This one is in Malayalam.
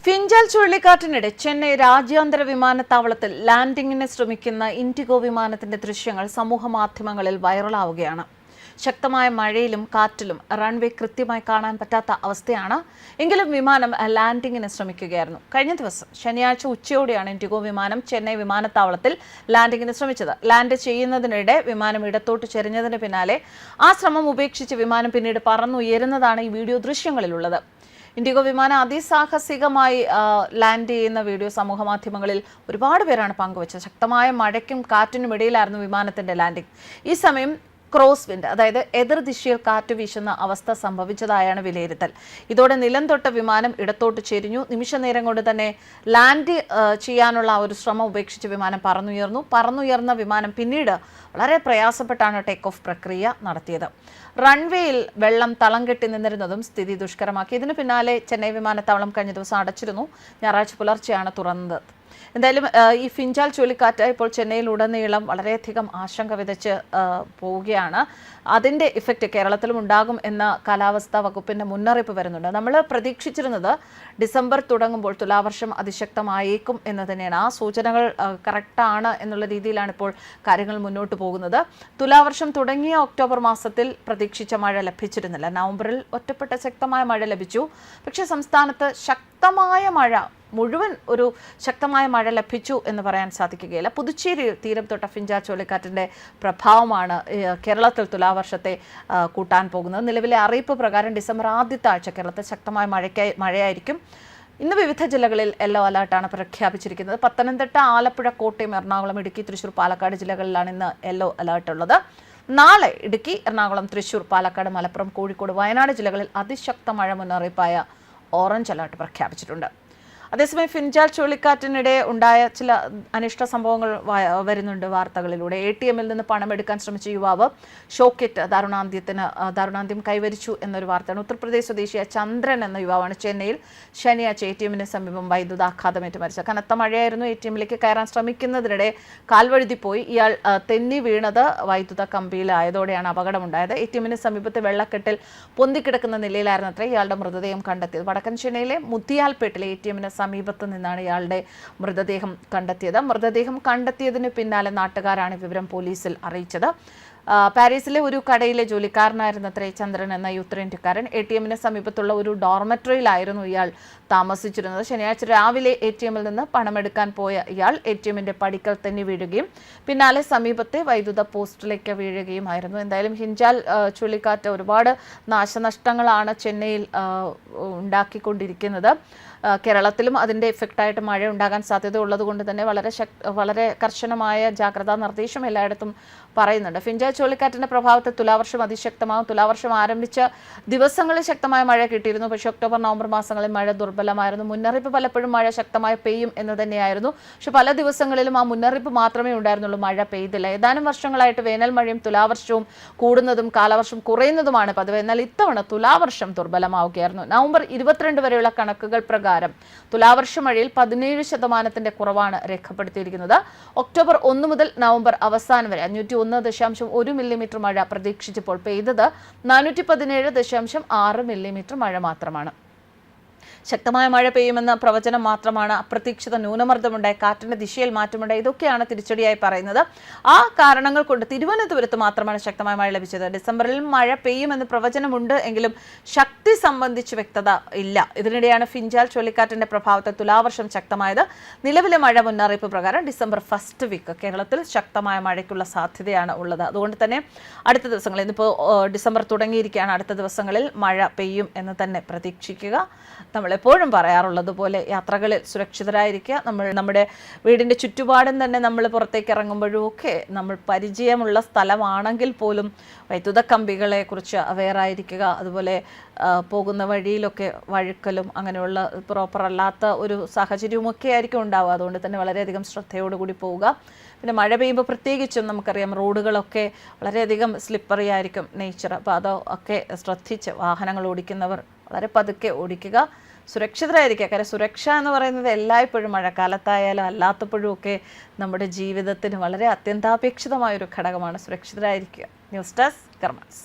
ഫിഞ്ചൽ ചുഴലിക്കാറ്റിനിടെ ചെന്നൈ രാജ്യാന്തര വിമാനത്താവളത്തിൽ ലാൻഡിംഗിന് ശ്രമിക്കുന്ന ഇൻഡിഗോ വിമാനത്തിന്റെ ദൃശ്യങ്ങൾ സമൂഹമാധ്യമങ്ങളിൽ വൈറലാവുകയാണ്. ശക്തമായ മഴയിലും കാറ്റിലും റൺവേ കൃത്യമായി കാണാൻ പറ്റാത്ത അവസ്ഥയാണ്. എങ്കിലും വിമാനം ലാൻഡിംഗിന് ശ്രമിക്കുകയായിരുന്നു. കഴിഞ്ഞ ദിവസം ശനിയാഴ്ച ഉച്ചയോടെയാണ് ഇൻഡിഗോ വിമാനം ചെന്നൈ വിമാനത്താവളത്തിൽ ലാൻഡിംഗിന് ശ്രമിച്ചത്. ലാൻഡ് ചെയ്യുന്നതിനിടെ വിമാനം ഇടത്തോട്ട് ചെരിഞ്ഞതിന് പിന്നാലെ ആ ശ്രമം ഉപേക്ഷിച്ച് വിമാനം പിന്നീട് പറന്നുയരുന്നതാണ് ഈ വീഡിയോ ദൃശ്യങ്ങളിലുള്ളത്. ഇൻഡിഗോ വിമാനം അതിസാഹസികമായി ലാൻഡ് ചെയ്യുന്ന വീഡിയോ സമൂഹമാധ്യമങ്ങളിൽ ഒരുപാട് പേരാണ് പങ്കുവച്ചത്. ശക്തമായ മഴയ്ക്കും കാറ്റിനും ഇടയിലായിരുന്നു വിമാനത്തിന്റെ ലാൻഡിംഗ്. ഈ സമയം ക്രോസ് വിൻഡ്, അതായത് എതിർദിശയിൽ കാറ്റ് വീശുന്ന അവസ്ഥ സംഭവിച്ചതായാണ് വിലയിരുത്തൽ. ഇതോടെ നിലം തൊട്ട വിമാനം ഇടത്തോട്ട് ചെരിഞ്ഞു. നിമിഷ നേരം കൊണ്ട് തന്നെ ലാൻഡ് ചെയ്യാനുള്ള ഒരു ശ്രമം ഉപേക്ഷിച്ച് വിമാനം പറന്നുയർന്ന വിമാനം പിന്നീട് വളരെ പ്രയാസപ്പെട്ടാണ് ടേക്ക് ഓഫ് പ്രക്രിയ നടത്തിയത്. റൺവേയിൽ വെള്ളം തളം കെട്ടി നിന്നിരുന്നതും സ്ഥിതി ദുഷ്കരമാക്കി. ഇതിന് പിന്നാലെ ചെന്നൈ വിമാനത്താവളം കഴിഞ്ഞ ദിവസം അടച്ചിരുന്നു. ഞായറാഴ്ച പുലർച്ചെയാണ് തുറന്നത്. എന്തായാലും ഈ ഫിഞ്ചൽ ചുഴലിക്കാറ്റ് ഇപ്പോൾ ചെന്നൈയിലുടനീളം വളരെയധികം ആശങ്ക വിതച്ച് പോവുകയാണ്. അതിൻ്റെ ഇഫക്റ്റ് കേരളത്തിലും ഉണ്ടാകും എന്ന കാലാവസ്ഥാ വകുപ്പിൻ്റെ മുന്നറിയിപ്പ് വരുന്നുണ്ട്. നമ്മൾ പ്രതീക്ഷിച്ചിരുന്നത് ഡിസംബർ തുടങ്ങുമ്പോൾ തുലാവർഷം അതിശക്തമായേക്കും എന്ന് തന്നെയാണ്. ആ സൂചനകൾ കറക്റ്റാണ് എന്നുള്ള രീതിയിലാണ് ഇപ്പോൾ കാര്യങ്ങൾ മുന്നോട്ട് പോകുന്നത്. തുലാവർഷം തുടങ്ങിയ ഒക്ടോബർ മാസത്തിൽ പ്രതീക്ഷിച്ച മഴ ലഭിച്ചിരുന്നില്ല. നവംബറിൽ ഒറ്റപ്പെട്ട ശക്തമായ മഴ ലഭിച്ചു. പക്ഷേ സംസ്ഥാനത്ത് ശക്തമായ മഴ, മുഴുവൻ ഒരു ശക്തമായ മഴ ലഭിച്ചു എന്ന് പറയാൻ സാധിക്കുകയില്ല. പുതുച്ചേരിയിൽ തീരം തൊട്ട ഫിഞ്ചൽ ചുഴലിക്കാറ്റിൻ്റെ പ്രഭാവമാണ് കേരളത്തിൽ തുലാവർഷത്തെ കൂട്ടാൻ പോകുന്നത്. നിലവിലെ അറിയിപ്പ് പ്രകാരം ഡിസംബർ ആദ്യത്തെ ആഴ്ച കേരളത്തിൽ ശക്തമായ മഴയായിരിക്കും. ഇന്ന് വിവിധ ജില്ലകളിൽ യെല്ലോ അലർട്ടാണ് പ്രഖ്യാപിച്ചിരിക്കുന്നത്. പത്തനംതിട്ട, ആലപ്പുഴ, കോട്ടയം, എറണാകുളം, ഇടുക്കി, തൃശൂർ, പാലക്കാട് ജില്ലകളിലാണ് ഇന്ന് യെല്ലോ അലർട്ട് ഉള്ളത്. നാളെ ഇടുക്കി, എറണാകുളം, തൃശൂർ, പാലക്കാട്, മലപ്പുറം, കോഴിക്കോട്, വയനാട് ജില്ലകളിൽ അതിശക്ത മഴ മുന്നറിയിപ്പായ ഓറഞ്ച് അലർട്ട് പ്രഖ്യാപിച്ചിട്ടുണ്ട്. അതേസമയം ഫിഞ്ചൽ ചുഴലിക്കാറ്റിനിടെ ഉണ്ടായ ചില അനിഷ്ട സംഭവങ്ങൾ വരുന്നുണ്ട് വാർത്തകളിലൂടെ. ATM നിന്ന് പണമെടുക്കാൻ ശ്രമിച്ച യുവാവ് ഷോക്കേറ്റ് ദാരുണാന്ത്യം കൈവരിച്ചു എന്നൊരു വാർത്തയാണ്. ഉത്തർപ്രദേശ് സ്വദേശിയായ ചന്ദ്രൻ എന്ന യുവാവാണ് ചെന്നൈയിൽ ശനിയാഴ്ച ATM സമീപം വൈദ്യുതാഘാതമേറ്റ് മരിച്ചത്. കനത്ത മഴയായിരുന്നു. ATM കയറാൻ ശ്രമിക്കുന്നതിനിടെ കാൽവഴുതിപ്പോയി. ഇയാൾ തെന്നി വീണത് വൈദ്യുത കമ്പിയിലായതോടെയാണ് അപകടമുണ്ടായത്. ATM സമീപത്തെ വെള്ളക്കെട്ടിൽ പൊന്തിക്കിടക്കുന്ന നിലയിലായിരുന്നു അത്ര ഇയാളുടെ മൃതദേഹം കണ്ടെത്തിയത്. വടക്കൻ ചെന്നൈയിലെ മുത്തിയാൽപേട്ടിലെ ATM സമീപത്ത് നിന്നാണ് ഇയാളുടെ മൃതദേഹം കണ്ടെത്തിയതിന് പിന്നാലെ നാട്ടുകാരാണ് വിവരം പോലീസിൽ അറിയിച്ചത്. പാരീസിലെ ഒരു കടയിലെ ജോലിക്കാരനായിരുന്നു അത്രേ ചന്ദ്രൻ എന്ന ഉത്തരേന്ത്യക്കാരൻ. ATM സമീപത്തുള്ള ഒരു ഡോർമെട്രിയിലായിരുന്നു ഇയാൾ താമസിച്ചിരുന്നത്. ശനിയാഴ്ച രാവിലെ ATM നിന്ന് പണമെടുക്കാൻ പോയ ഇയാൾ ATM പടിക്കൽ തന്നെ വീഴുകയും പിന്നാലെ സമീപത്തെ വൈദ്യുത പോസ്റ്റിലേക്ക് വീഴുകയുമായിരുന്നു. എന്തായാലും ഫിഞ്ചൽ ചുഴലിക്കാറ്റ് ഒരുപാട് നാശനഷ്ടങ്ങളാണ് ചെന്നൈയിൽ ഉണ്ടാക്കിക്കൊണ്ടിരിക്കുന്നത്. കേരളത്തിലും അതിൻ്റെ എഫക്റ്റായിട്ട് മഴ ഉണ്ടാകാൻ സാധ്യത ഉള്ളതുകൊണ്ട് തന്നെ വളരെ കർശനമായ ജാഗ്രതാ നിർദ്ദേശം എല്ലായിടത്തും പറയുന്നുണ്ട്. ഫിഞ്ചൽ ചുഴലിക്കാറ്റിൻ്റെ പ്രഭാവത്തിൽ തുലാവർഷം അതിശക്തമാകും. തുലാവർഷം ആരംഭിച്ച ദിവസങ്ങളിൽ ശക്തമായ മഴ കിട്ടിയിരുന്നു. പക്ഷേ ഒക്ടോബർ, നവംബർ മാസങ്ങളിൽ മഴ ദുർബലമായിരുന്നു. മുന്നറിയിപ്പ് പലപ്പോഴും മഴ ശക്തമായി പെയ്യും എന്ന് തന്നെയായിരുന്നു. പക്ഷെ പല ദിവസങ്ങളിലും ആ മുന്നറിയിപ്പ് മാത്രമേ ഉണ്ടായിരുന്നുള്ളൂ, മഴ പെയ്തില്ല. ഏതാനും വർഷങ്ങളായിട്ട് വേനൽ മഴയും തുലാവർഷവും കൂടുന്നതും കാലവർഷം കുറയുന്നതുമാണ് പതിവ്. എന്നാൽ ഇത്തവണ തുലാവർഷം ദുർബലമാവുകയായിരുന്നു. നവംബർ 22 വരെയുള്ള കണക്കുകൾ പ്രകാരം തുലാവർഷ മഴയിൽ 17% കുറവാണ് രേഖപ്പെടുത്തിയിരിക്കുന്നത്. ഒക്ടോബർ 1 മുതൽ നവംബർ അവസാനം വരെ 501.1 മില്ലിമീറ്റർ മഴ പ്രതീക്ഷിച്ചപ്പോൾ പെയ്തത് 417.6 മില്ലിമീറ്റർ മഴ മാത്രമാണ്. ശക്തമായ മഴ പെയ്യുമെന്ന പ്രവചനം മാത്രമാണ്. അപ്രതീക്ഷിത ന്യൂനമർദ്ദമുണ്ടായി, കാറ്റിന്റെ ദിശയിൽ മാറ്റമുണ്ടായി. ഇതൊക്കെയാണ് തിരിച്ചടിയായി പറയുന്നത്. ആ കാരണങ്ങൾ കൊണ്ട് തിരുവനന്തപുരത്ത് മാത്രമാണ് ശക്തമായ മഴ ലഭിച്ചത്. ഡിസംബറിൽ മഴ പെയ്യുമെന്ന് പ്രവചനമുണ്ട് എങ്കിലും ശക്തി സംബന്ധിച്ച് വ്യക്തത ഇല്ല. ഇതിനിടെയാണ് ഫിഞ്ചൽ ചുഴലിക്കാറ്റിന്റെ പ്രഭാവത്തിൽ തുലാവർഷം ശക്തമായത്. നിലവിലെ മഴ മുന്നറിയിപ്പ് പ്രകാരം ഡിസംബർ ഫസ്റ്റ് വീക്ക് കേരളത്തിൽ ശക്തമായ മഴയ്ക്കുള്ള സാധ്യതയാണ് ഉള്ളത്. അതുകൊണ്ട് തന്നെ അടുത്ത ദിവസങ്ങളിൽ, ഇന്നിപ്പോൾ ഡിസംബർ തുടങ്ങിയിരിക്കുകയാണ്, അടുത്ത ദിവസങ്ങളിൽ മഴ പെയ്യും എന്ന് തന്നെ പ്രതീക്ഷിക്കുക. നമ്മളെപ്പോഴും പറയാറുള്ളത് പോലെ യാത്രകളിൽ സുരക്ഷിതരായിരിക്കുക. നമ്മുടെ വീടിൻ്റെ ചുറ്റുപാടും തന്നെ നമ്മൾ പുറത്തേക്ക് ഇറങ്ങുമ്പോഴും ഒക്കെ നമ്മൾ പരിചയമുള്ള സ്ഥലമാണെങ്കിൽ പോലും വൈദ്യുത കമ്പികളെ കുറിച്ച് അവെയറായിരിക്കുക. അതുപോലെ പോകുന്ന വഴിയിലൊക്കെ വഴുക്കലും അങ്ങനെയുള്ള പ്രോപ്പർ അല്ലാത്ത ഒരു സാഹചര്യവുമൊക്കെ ആയിരിക്കും ഉണ്ടാവുക. അതുകൊണ്ട് തന്നെ വളരെയധികം ശ്രദ്ധയോടുകൂടി പോവുക. പിന്നെ മഴ പെയ്യുമ്പോൾ പ്രത്യേകിച്ചും നമുക്കറിയാം റോഡുകളൊക്കെ വളരെയധികം സ്ലിപ്പറി ആയിരിക്കും നേച്ചർ. അപ്പോൾ അതൊക്കെ ശ്രദ്ധിച്ച് വാഹനങ്ങൾ ഓടിക്കുന്നവർ വളരെ പതുക്കെ ഓടിക്കുക, സുരക്ഷിതരായിരിക്കുക. കാരണം സുരക്ഷ എന്ന് പറയുന്നത് എല്ലായ്പ്പോഴും മഴക്കാലത്തായാലും അല്ലാത്തപ്പോഴും ഒക്കെ നമ്മുടെ ജീവിതത്തിന് വളരെ അത്യന്താപേക്ഷിതമായൊരു ഘടകമാണ്. സുരക്ഷിതരായിരിക്കുക. News desk കർമ്മസ്.